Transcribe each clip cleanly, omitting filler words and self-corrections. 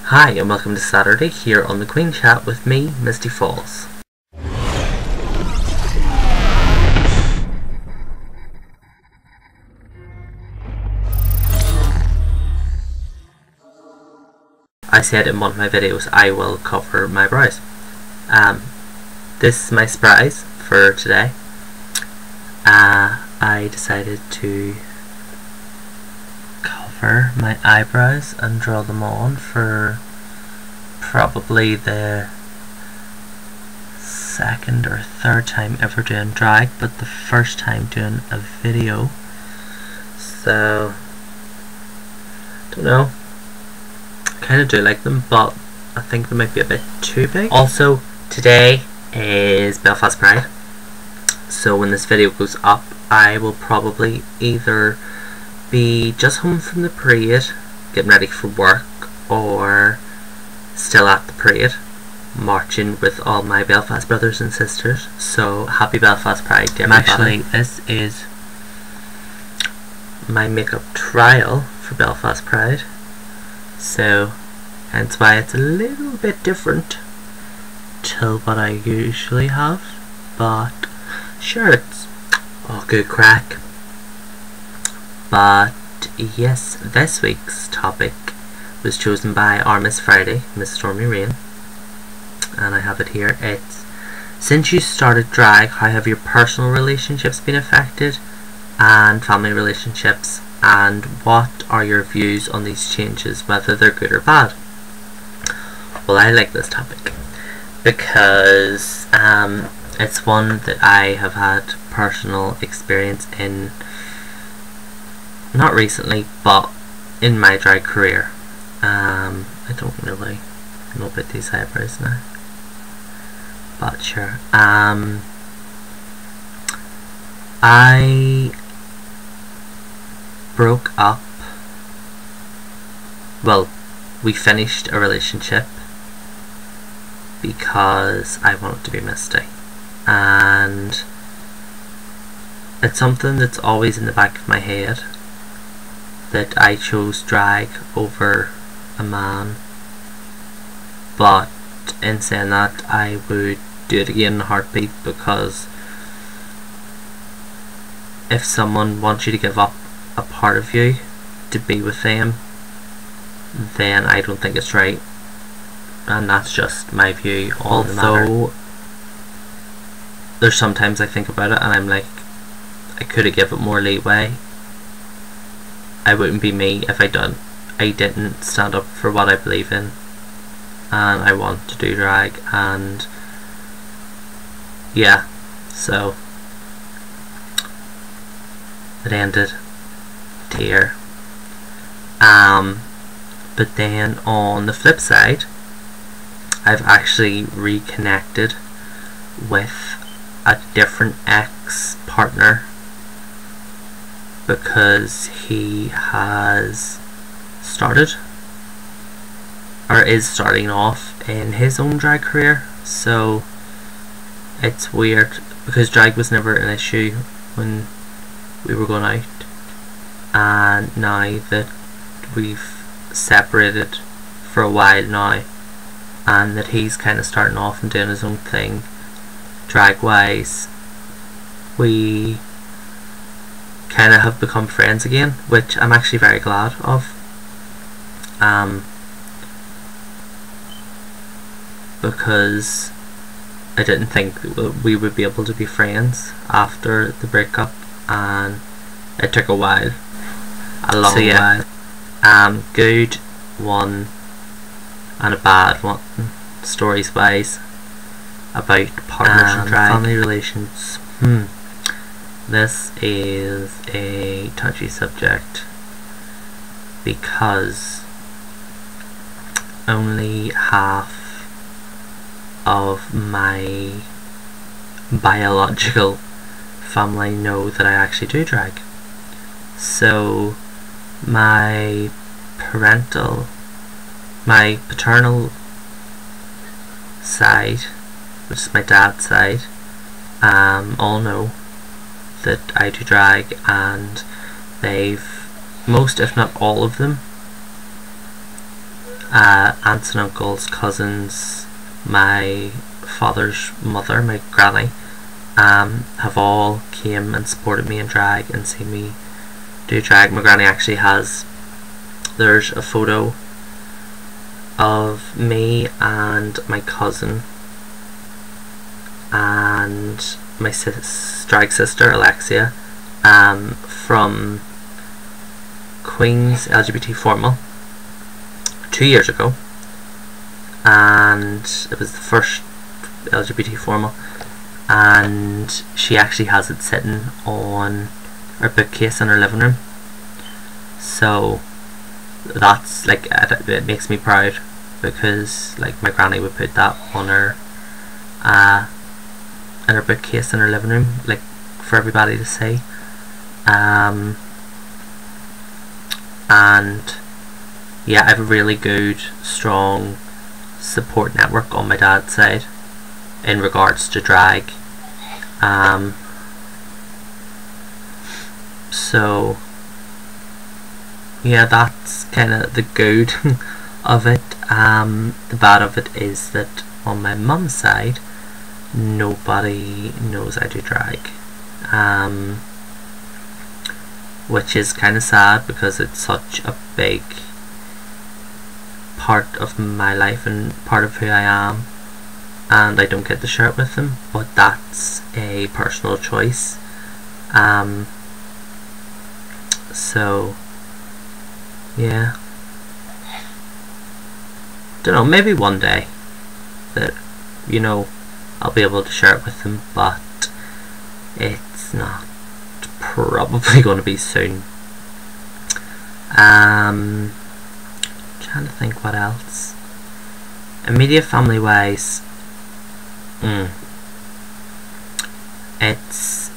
Hi and welcome to Saturday here on the Queen Chat with me, Misty Falls. I said in one of my videos I will cover my brows. This is my surprise for today. I decided to cover my eyebrows and draw them on for probably the second or third time ever doing drag, but the first time doing a video. So, don't know. Kind of do like them, but I think they might be a bit too big. Also, today is Belfast Pride, so when this video goes up, I will probably either be just home from the parade, getting ready for work, or still at the parade, marching with all my Belfast brothers and sisters. So happy Belfast Pride to everybody. Actually, this is my makeup trial for Belfast Pride, so hence why it's a little bit different to what I usually have, but sure, it's all good crack. But yes, this week's topic was chosen by our Miss Friday, Miss Stormy Rain, and I have it here. It's: since you started drag, how have your personal relationships been affected, and family relationships, and what are your views on these changes, whether they're good or bad? Well, I like this topic because it's one that I have had personal experience in, not recently, but in my drag career. I don't really know about these eyebrows now, but sure. I broke up, well, we finished a relationship because I wanted to be Misty, and it's something that's always in the back of my head, that I chose drag over a man. But in saying that, I would do it again in a heartbeat, because if someone wants you to give up a part of you to be with them, then I don't think it's right, and that's just my view on the matter. Although there's sometimes I think about it and I'm like, I could have given it more leeway. I wouldn't be me if I didn't stand up for what I believe in, and I want to do drag, and yeah, so it ended here. But then on the flip side, I've actually reconnected with a different ex-partner, because he has started, or is starting off, in his own drag career. So it's weird, because drag was never an issue when we were going out, and now that we've separated for a while now, and that he's kind of starting off and doing his own thing drag wise, we kind of have become friends again, which I'm actually very glad of, because I didn't think we would be able to be friends after the breakup, and it took a while, a long while. Good one and a bad one, stories wise, about partners and drag. Family relations. This is a touchy subject, because only half of my biological family know that I actually do drag. So my paternal side, which is my dad's side, all know that I do drag, and they've, most if not all of them, aunts and uncles, cousins, my father's mother, my granny, have all came and supported me in drag and seen me do drag. My granny actually has, there's a photo of me and my cousin and my drag sister Alexia from Queen's LGBT Formal 2 years ago, and it was the first LGBT Formal, and she actually has it sitting on her bookcase in her living room. So that's like, it makes me proud, because like my granny would put that on her in her bookcase in her living room, like for everybody to see. And yeah, I have a really good, strong support network on my dad's side in regards to drag. So yeah, that's kind of the good of it. The bad of it is that on my mum's side, nobody knows I do drag, which is kind of sad, because it's such a big part of my life and part of who I am, and I don't get to share it with them. But that's a personal choice. So yeah, don't know, maybe one day that, you know, I'll be able to share it with them, but it's not probably going to be soon. Trying to think what else. Immediate family wise, it's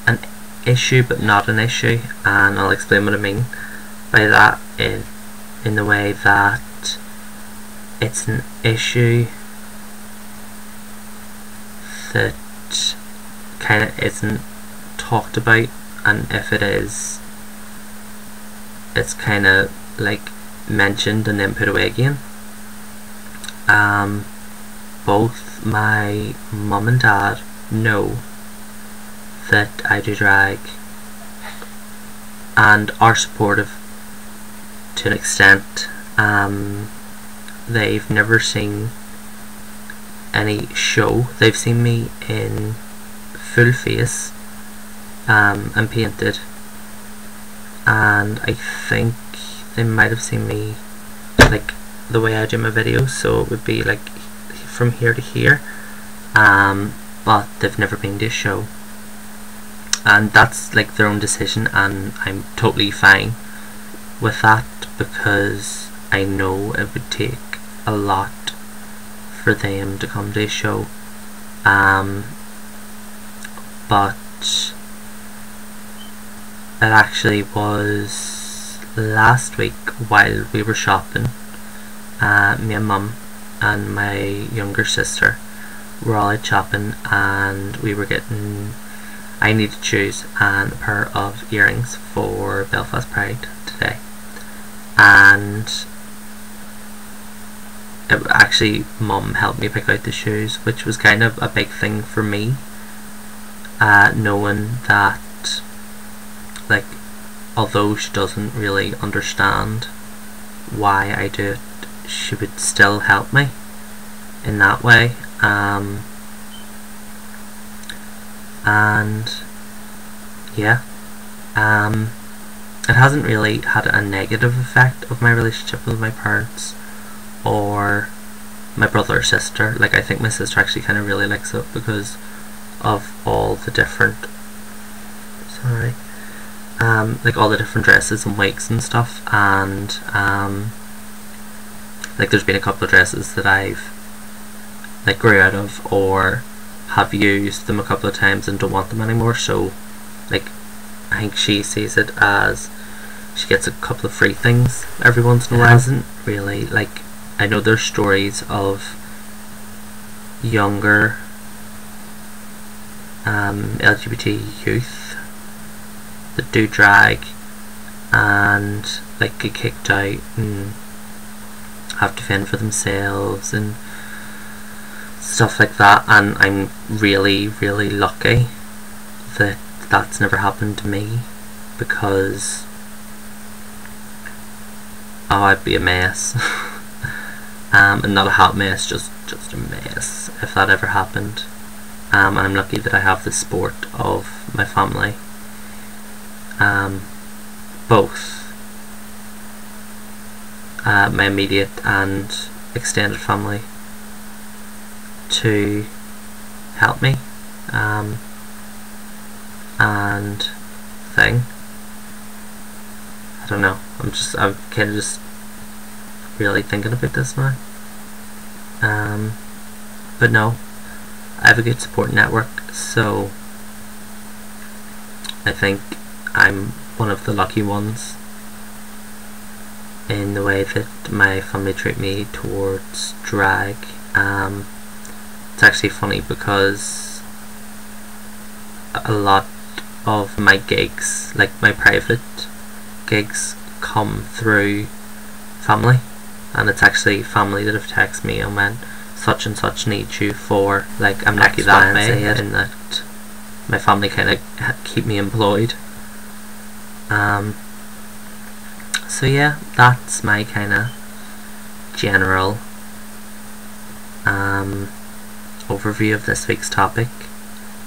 an issue but not an issue, and I'll explain what I mean by that in the way that it's an issue that kind of isn't talked about, and if it is, it's kind of like mentioned and then put away again. Both my mum and dad know that I do drag and are supportive to an extent. They've never seen any show. They've seen me in full face and painted, and I think they might have seen me like the way I do my videos, so it would be like from here to here, but they've never been to a show, and that's like their own decision, and I'm totally fine with that, because I know it would take a lot for them to come to a show. But it actually was last week while we were shopping, me and mum and my younger sister were all out shopping, and we were getting, I need to choose a pair of earrings for Belfast Pride today, and actually mum helped me pick out the shoes, which was kind of a big thing for me, knowing that, like, although she doesn't really understand why I do it, she would still help me in that way. And yeah, it hasn't really had a negative effect of my relationship with my parents or my brother or sister. Like, I think my sister actually kind of really likes it because of all the different, like all the different dresses and wigs and stuff, and like there's been a couple of dresses that I've like grew out of or have used them a couple of times and don't want them anymore, so like I think she sees it as she gets a couple of free things every once in a while. Isn't really, like, I know there's stories of younger LGBT youth that do drag and like get kicked out and have to fend for themselves and stuff like that, and I'm really, really lucky that that's never happened to me, because I'd be a mess. And not a hot mess, just a mess if that ever happened. And I'm lucky that I have the support of my family, both my immediate and extended family, to help me and thing. I don't know, I'm kind of just really thinking about this now. But no, I have a good support network, so I think I'm one of the lucky ones in the way that my family treat me towards drag. It's actually funny because a lot of my gigs, like my private gigs, come through family, and it's actually family that have texted me and went, such and such needs you for, like, I'm lucky that way, and that my family kind of keep me employed. So yeah, that's my kind of general overview of this week's topic.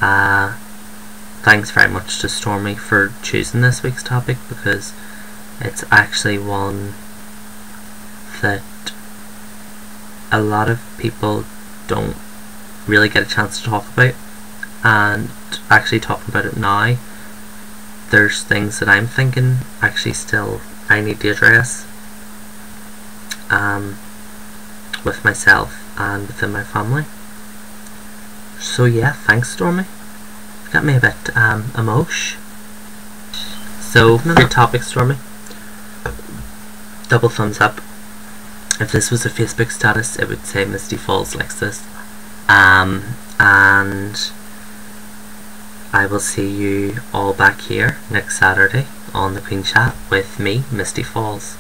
Thanks very much to Stormy for choosing this week's topic, because it's actually one that a lot of people don't really get a chance to talk about, and actually talking about it now, there's things that I'm thinking actually still I need to address with myself and within my family. So yeah, thanks Stormy, got me a bit emotion. So another topic, Stormy, double thumbs up. If this was a Facebook status, it would say Misty Falls likes this. And I will see you all back here next Saturday on the Queen Chat with me, Misty Falls.